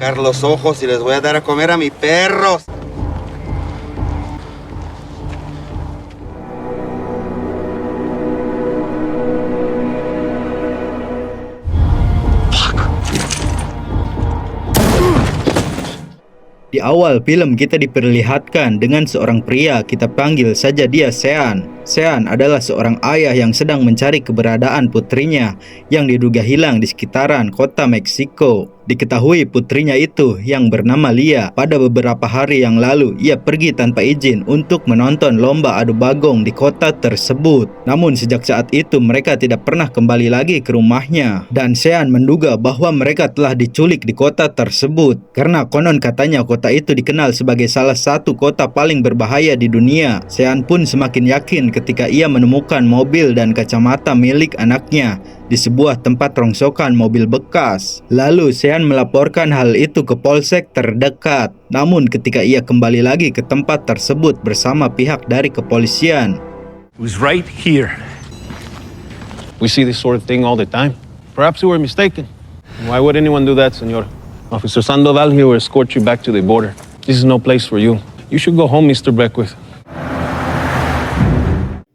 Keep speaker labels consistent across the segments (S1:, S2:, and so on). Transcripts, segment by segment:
S1: sacar los ojos y les voy a dar a comer a mis perros.
S2: Di awal film kita diperlihatkan dengan seorang pria, kita panggil saja dia Sean. Sean adalah seorang ayah yang sedang mencari keberadaan putrinya yang diduga hilang di sekitaran kota Meksiko. Diketahui putrinya itu yang bernama Lia pada beberapa hari yang lalu ia pergi tanpa izin untuk menonton lomba adu bagong di kota tersebut. Namun sejak saat itu mereka tidak pernah kembali lagi ke rumahnya dan Sean menduga bahwa mereka telah diculik di kota tersebut karena konon katanya kota itu dikenal sebagai salah satu kota paling berbahaya di dunia. Sean pun semakin yakin ketika ia menemukan mobil dan kacamata milik anaknya di sebuah tempat rongsokan mobil bekas. Lalu Sean melaporkan hal itu ke polsek terdekat. Namun ketika ia kembali lagi ke tempat tersebut bersama pihak dari kepolisian,
S3: It was right here. We see this sort of thing all the time. Perhaps we were mistaken. Why would anyone do that, senor? Officer Sandoval here will escort you back to the border. This is no place for you. You should go home, Mr. Beckwith.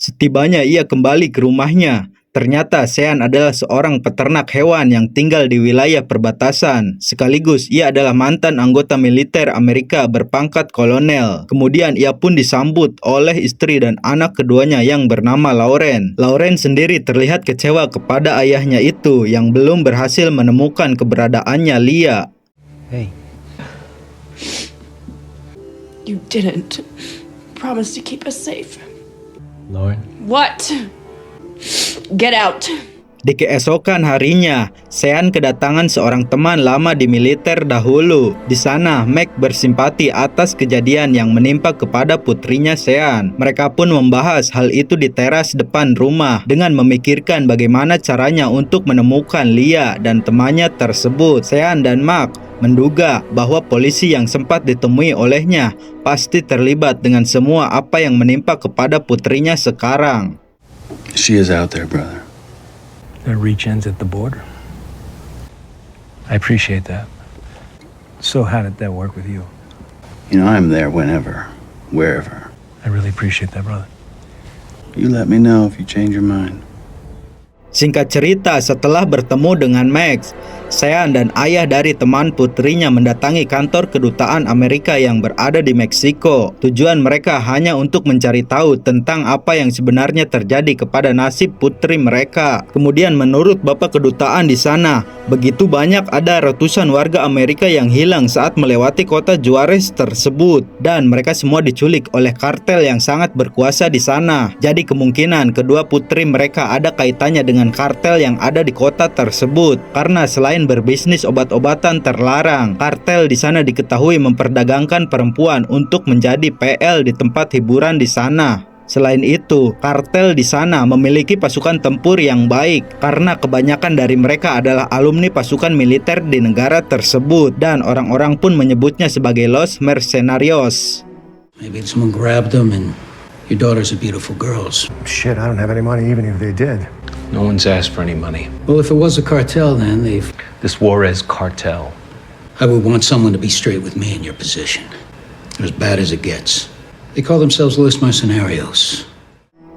S2: setibanya ia kembali ke rumahnya, ternyata Sean adalah seorang peternak hewan yang tinggal di wilayah perbatasan. Sekaligus ia adalah mantan anggota militer Amerika berpangkat kolonel. Kemudian ia pun disambut oleh istri dan anak keduanya yang bernama Lauren. Lauren sendiri terlihat kecewa kepada ayahnya itu yang belum berhasil menemukan keberadaannya Lia.
S4: Hey.
S5: You didn't promise to keep us safe.
S4: Lauren?
S5: What? Get out.
S2: Di keesokan harinya, Sean kedatangan seorang teman lama di militer dahulu. Di sana, Mac bersimpati atas kejadian yang menimpa kepada putrinya Sean. Mereka pun membahas hal itu di teras depan rumah dengan memikirkan bagaimana caranya untuk menemukan Lia dan temannya tersebut. Sean dan Mac menduga bahwa polisi yang sempat ditemui olehnya pasti terlibat dengan semua apa yang menimpa kepada putrinya sekarang.
S6: She is out there, brother.
S4: Their reach ends at the border. I appreciate that. So how did that work with you?
S6: You know, I'm there whenever, wherever.
S4: I really appreciate that, brother.
S6: You let me know if you change your mind.
S2: Singkat cerita, setelah bertemu dengan Max, Sean dan ayah dari teman putrinya mendatangi kantor kedutaan Amerika yang berada di Meksiko. Tujuan mereka hanya untuk mencari tahu tentang apa yang sebenarnya terjadi kepada nasib putri mereka. Kemudian menurut bapak kedutaan di sana, begitu banyak ada ratusan warga Amerika yang hilang saat melewati kota Juarez tersebut. Dan mereka semua diculik oleh kartel yang sangat berkuasa di sana. Jadi kemungkinan kedua putri mereka ada kaitannya dengan kartel yang ada di kota tersebut. Karena selain berbisnis obat-obatan terlarang, kartel di sana diketahui memperdagangkan perempuan untuk menjadi PL di tempat hiburan di sana. Selain itu, kartel di sana memiliki pasukan tempur yang baik karena kebanyakan dari mereka adalah alumni pasukan militer di negara tersebut dan orang-orang pun menyebutnya sebagai Los Mercenarios.
S7: Maybe someone grabbed them and your daughters are beautiful girls.
S8: Shit, I don't have any money even if they did.
S3: No one's asked for any money.
S7: Well, if it was a cartel, then
S3: This Juarez cartel.
S7: I would want someone to be straight with me in your position. They're as bad as it gets. They call themselves Los Mercenarios.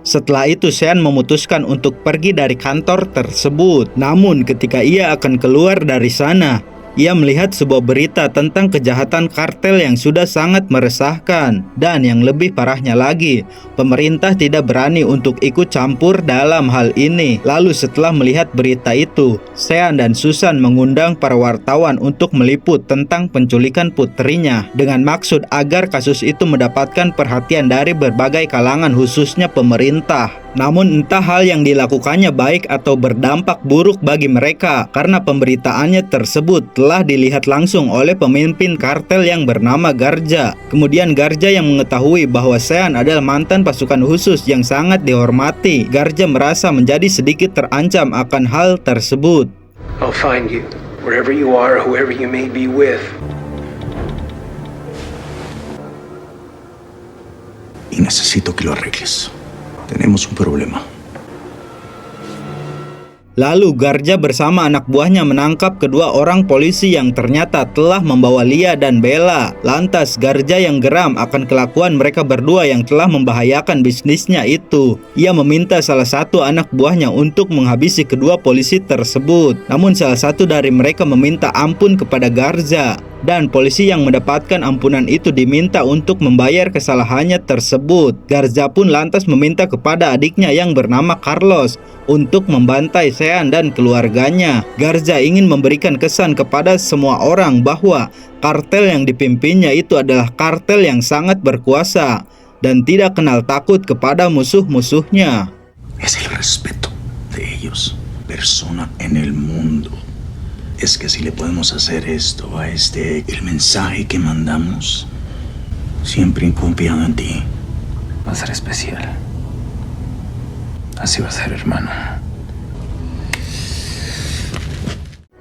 S2: Setelah itu Sean memutuskan untuk pergi dari kantor tersebut. Namun ketika ia akan keluar dari sana, ia melihat sebuah berita tentang kejahatan kartel yang sudah sangat meresahkan. Dan yang lebih parahnya lagi, pemerintah tidak berani untuk ikut campur dalam hal ini. Lalu setelah melihat berita itu, Sean dan Susan mengundang para wartawan untuk meliput tentang penculikan putrinya dengan maksud agar kasus itu mendapatkan perhatian dari berbagai kalangan khususnya pemerintah. Namun entah hal yang dilakukannya baik atau berdampak buruk bagi mereka karena pemberitaannya tersebut telah dilihat langsung oleh pemimpin kartel yang bernama Garja. Kemudian Garja yang mengetahui bahwa Sean adalah mantan pasukan khusus yang sangat dihormati. Garja merasa menjadi sedikit terancam akan hal tersebut.
S9: I'll find you, wherever you are, whoever you may be with.
S6: Y necesito que lo arregles. Tenemos un problema.
S2: Lalu Garza bersama anak buahnya menangkap kedua orang polisi yang ternyata telah membawa Lia dan Bella. Lantas Garza yang geram akan kelakuan mereka berdua yang telah membahayakan bisnisnya itu. Ia meminta salah satu anak buahnya untuk menghabisi kedua polisi tersebut. Namun salah satu dari mereka meminta ampun kepada Garza. Dan polisi yang mendapatkan ampunan itu diminta untuk membayar kesalahannya tersebut. Garza pun lantas meminta kepada adiknya yang bernama Carlos untuk membantai Sean dan keluarganya. Garza ingin memberikan kesan kepada semua orang bahwa kartel yang dipimpinnya itu adalah kartel yang sangat berkuasa dan tidak kenal takut kepada musuh-musuhnya.
S6: Es el respeto de ellos, persona en el mundo. Es que si le podemos hacer esto a el mensaje que mandamos, siempre confiado en ti.
S4: Va a ser especial. Así va a ser, hermano.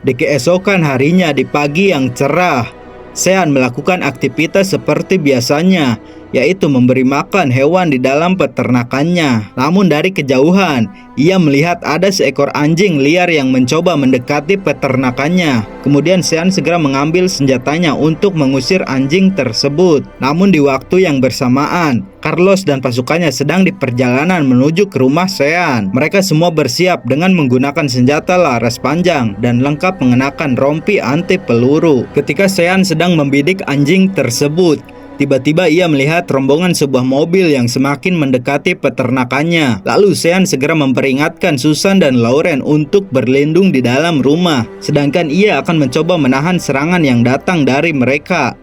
S2: Di keesokan harinya di pagi yang cerah, Sean melakukan aktivitas seperti biasanya, yaitu memberi makan hewan di dalam peternakannya. Namun dari kejauhan, ia melihat ada seekor anjing liar yang mencoba mendekati peternakannya. Kemudian Sean segera mengambil senjatanya untuk mengusir anjing tersebut. Namun di waktu yang bersamaan, Carlos dan pasukannya sedang di perjalanan menuju ke rumah Sean. Mereka semua bersiap dengan menggunakan senjata laras panjang dan lengkap mengenakan rompi anti peluru. Ketika Sean sedang membidik anjing tersebut, tiba-tiba ia melihat rombongan sebuah mobil yang semakin mendekati peternakannya. Lalu Sean segera memperingatkan Susan dan Lauren untuk berlindung di dalam rumah. Sedangkan ia akan mencoba menahan serangan yang datang dari mereka.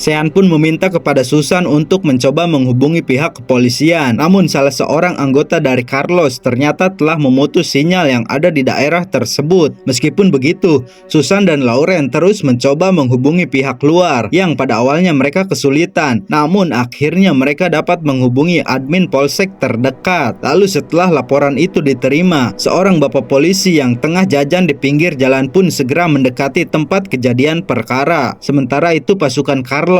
S2: Sean pun meminta kepada Susan untuk mencoba menghubungi pihak kepolisian. Namun salah seorang anggota dari Carlos ternyata telah memutus sinyal yang ada di daerah tersebut. Meskipun begitu, Susan dan Lauren terus mencoba menghubungi pihak luar yang pada awalnya mereka kesulitan. Namun akhirnya mereka dapat menghubungi admin polsek terdekat. Lalu setelah laporan itu diterima, seorang bapak polisi yang tengah jajan di pinggir jalan pun segera mendekati tempat kejadian perkara. Sementara itu pasukan Carlos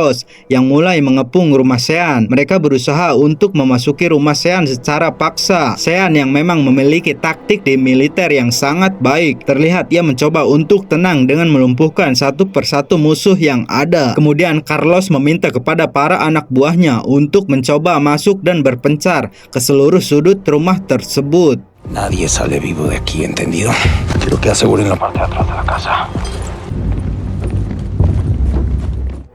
S2: yang mulai mengepung rumah Sean. Mereka berusaha untuk memasuki rumah Sean secara paksa. Sean yang memang memiliki taktik di militer yang sangat baik, terlihat ia mencoba untuk tenang dengan melumpuhkan satu persatu musuh yang ada. Kemudian Carlos meminta kepada para anak buahnya untuk mencoba masuk dan berpencar ke seluruh sudut rumah tersebut.
S9: Nadie sale vivo de aquí, ¿entendido? Quiero que aseguren la parte de atrás de la casa.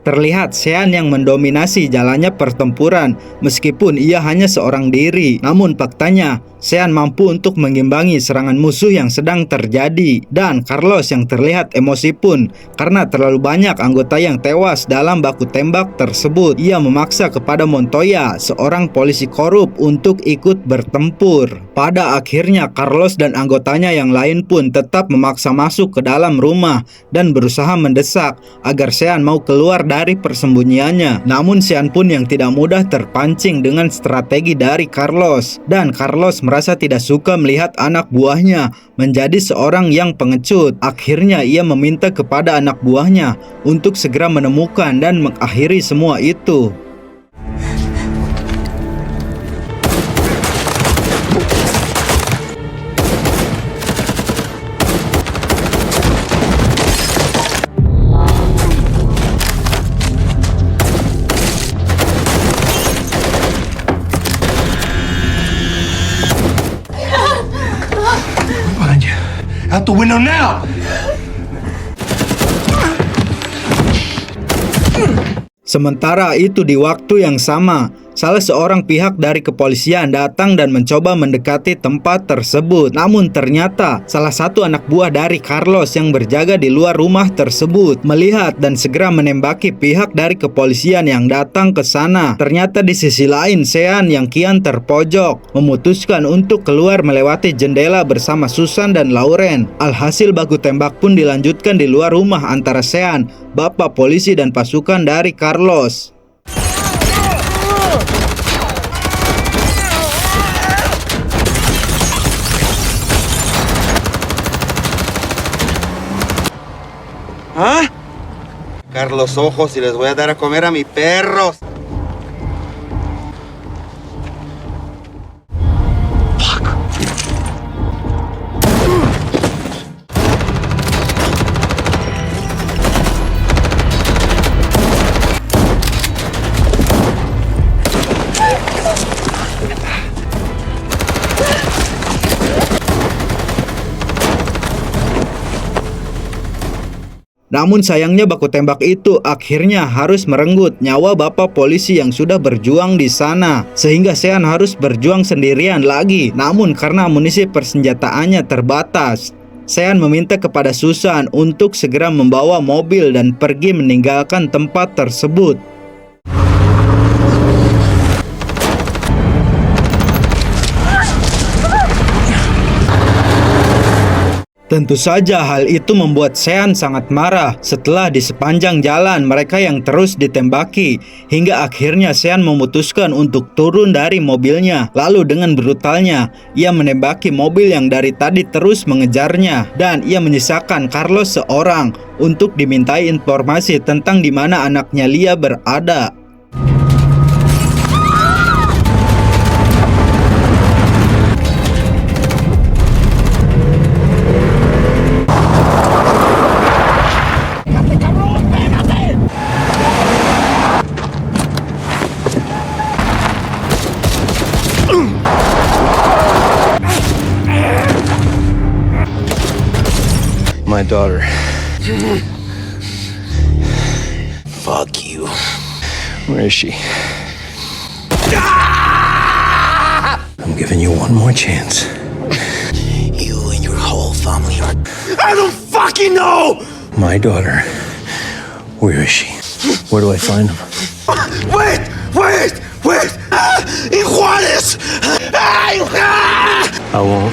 S2: Terlihat Sean yang mendominasi jalannya pertempuran meskipun ia hanya seorang diri. Namun faktanya Sean mampu untuk mengimbangi serangan musuh yang sedang terjadi. Dan Carlos yang terlihat emosi pun karena terlalu banyak anggota yang tewas dalam baku tembak tersebut. Ia memaksa kepada Montoya, seorang polisi korup, untuk ikut bertempur. Pada akhirnya Carlos dan anggotanya yang lain pun tetap memaksa masuk ke dalam rumah dan berusaha mendesak agar Sean mau keluar dari persembunyiannya. Namun Sean pun yang tidak mudah terpancing dengan strategi dari Carlos. Dan Carlos merasa tidak suka melihat anak buahnya menjadi seorang yang pengecut. Akhirnya ia meminta kepada anak buahnya untuk segera menemukan dan mengakhiri semua itu.
S9: Out the window now!
S2: Sementara itu di waktu yang sama, salah seorang pihak dari kepolisian datang dan mencoba mendekati tempat tersebut. Namun ternyata salah satu anak buah dari Carlos yang berjaga di luar rumah tersebut melihat dan segera menembaki pihak dari kepolisian yang datang ke sana. Ternyata di sisi lain Sean yang kian terpojok memutuskan untuk keluar melewati jendela bersama Susan dan Lauren. Alhasil baku tembak pun dilanjutkan di luar rumah antara Sean, bapak polisi dan pasukan dari Carlos.
S1: ¿Ah? Sacar los ojos y les voy a dar a comer a mis perros.
S2: Namun sayangnya baku tembak itu akhirnya harus merenggut nyawa bapak polisi yang sudah berjuang di sana, sehingga Sean harus berjuang sendirian lagi. Namun karena amunisi persenjataannya terbatas, Sean meminta kepada Susan untuk segera membawa mobil dan pergi meninggalkan tempat tersebut. Tentu saja hal itu membuat Sean sangat marah setelah di sepanjang jalan mereka yang terus ditembaki, hingga akhirnya Sean memutuskan untuk turun dari mobilnya. Lalu dengan brutalnya ia menembaki mobil yang dari tadi terus mengejarnya, dan ia menyisakan Carlos seorang untuk dimintai informasi tentang di mana anaknya Lia berada.
S9: My daughter. Fuck you. Where is she? I'm giving you one more chance. You and your whole family are... I don't fucking know! My daughter. Where is she? Where do I find them? Wait! In Juarez! I won't.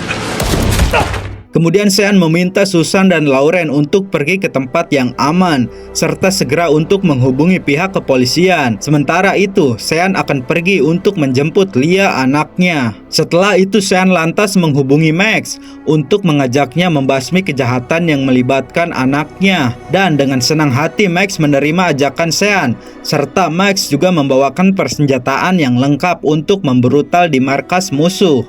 S2: Kemudian Sean meminta Susan dan Lauren untuk pergi ke tempat yang aman, serta segera untuk menghubungi pihak kepolisian. Sementara itu, Sean akan pergi untuk menjemput Lia anaknya. Setelah itu, Sean lantas menghubungi Max untuk mengajaknya membasmi kejahatan yang melibatkan anaknya. Dan dengan senang hati Max menerima ajakan Sean, serta Max juga membawakan persenjataan yang lengkap untuk membrutal di markas musuh.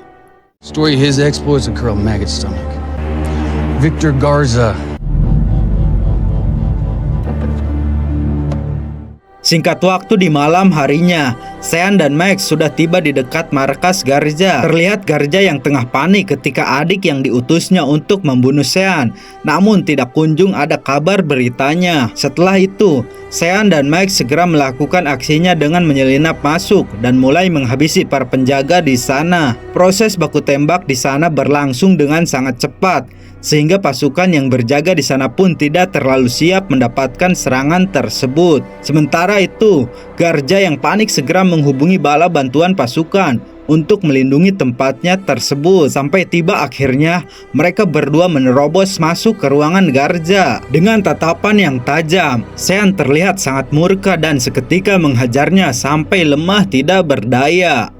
S10: Story of his exploits and Colonel Maggot's stomach. Victor Garza.
S2: Singkat waktu di malam harinya, Sean dan Max sudah tiba di dekat markas Garza. Terlihat Garza yang tengah panik ketika adik yang diutusnya untuk membunuh Sean, namun tidak kunjung ada kabar beritanya. Setelah itu, Sean dan Max segera melakukan aksinya dengan menyelinap masuk dan mulai menghabisi para penjaga di sana. Proses baku tembak di sana berlangsung dengan sangat cepat, sehingga pasukan yang berjaga di sana pun tidak terlalu siap mendapatkan serangan tersebut. Sementara itu, Garza yang panik segera menghubungi bala bantuan pasukan untuk melindungi tempatnya tersebut. Sampai tiba akhirnya mereka berdua menerobos masuk ke ruangan Garza. Dengan tatapan yang tajam, Sean terlihat sangat murka dan seketika menghajarnya sampai lemah tidak berdaya.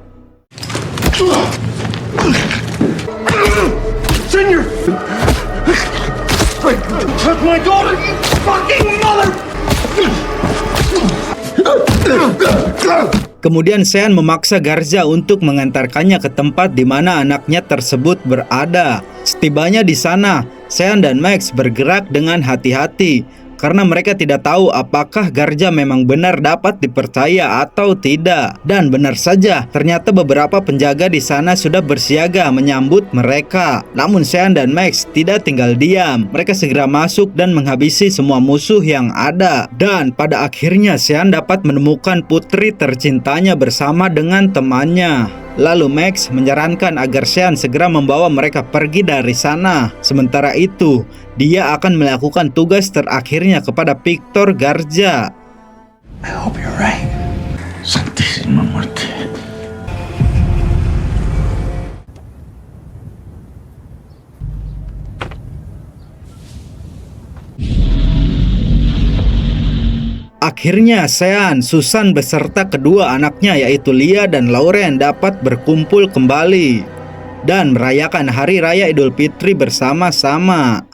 S9: Senior! That's my daughter, you fucking mother!
S2: Kemudian Sean memaksa Garza untuk mengantarkannya ke tempat di mana anaknya tersebut berada. Setibanya di sana, Sean dan Max bergerak dengan hati-hati karena mereka tidak tahu apakah Garza memang benar dapat dipercaya atau tidak. Dan benar saja, ternyata beberapa penjaga di sana sudah bersiaga menyambut mereka. Namun Sean dan Max tidak tinggal diam. Mereka segera masuk dan menghabisi semua musuh yang ada. Dan pada akhirnya Sean dapat menemukan putri tercintanya bersama dengan temannya. Lalu Max menyarankan agar Sean segera membawa mereka pergi dari sana. Sementara itu, dia akan melakukan tugas terakhirnya kepada Victor Garza.
S6: I hope you're right. Santísima muerte.
S2: Akhirnya Sean, Susan beserta kedua anaknya yaitu Lia dan Lauren dapat berkumpul kembali dan merayakan Hari Raya Idul Fitri bersama-sama.